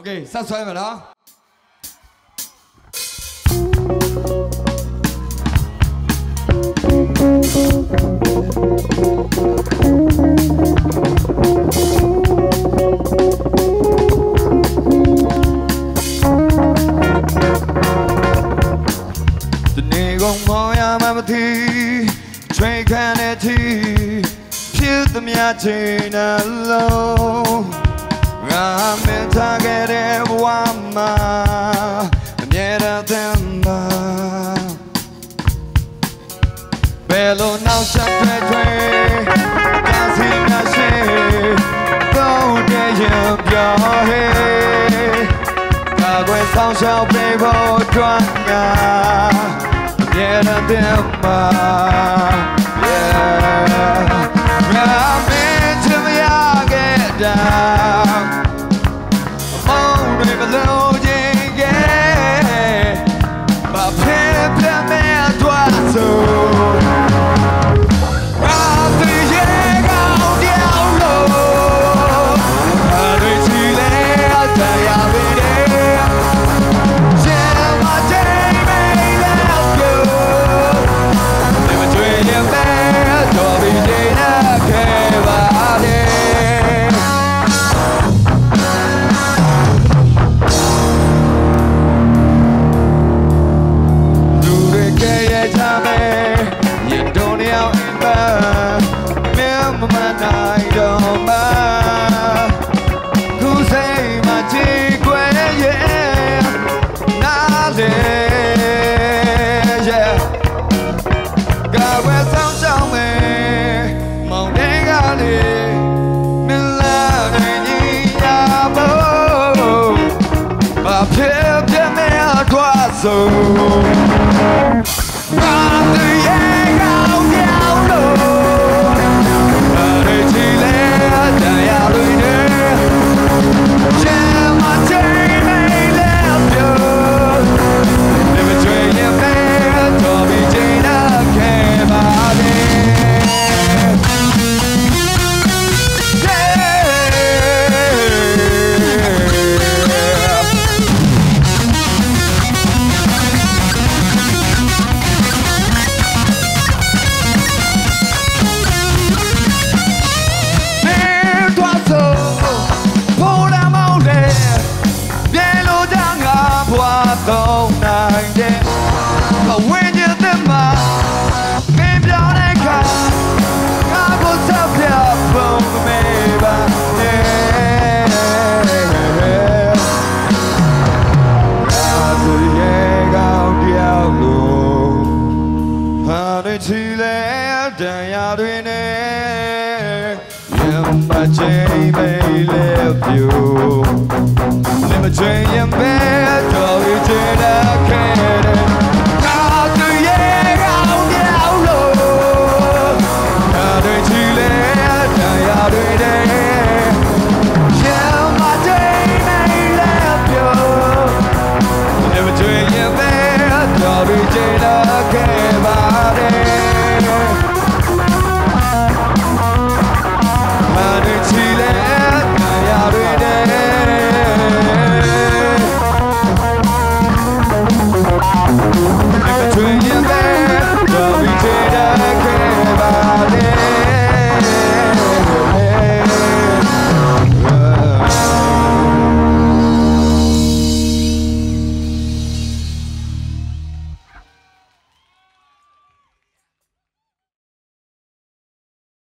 Okay ဆက်ဆွဲမယ်နော်ဒီနေ့ကမောင်ရမှာမသိချွေခံတဲ့ချီဖြစ်သမျှချိန်နှလုံးငါမင်းထားခဲ့တဲ့ဘဝမှာအမြဲတမ်းသင်ပါဘယ်လိုနောက်ဆက်တွေကားစီမရှိတော့တဲ့ရင်ပြောဟဲ့ကာကွယ်ဆောင်ရှောက်ပေးဖို့ကြွားငါအမြဲတမ်းသင်ပါငါမင်းချင်မရခဲ့တာSo Never change your bed.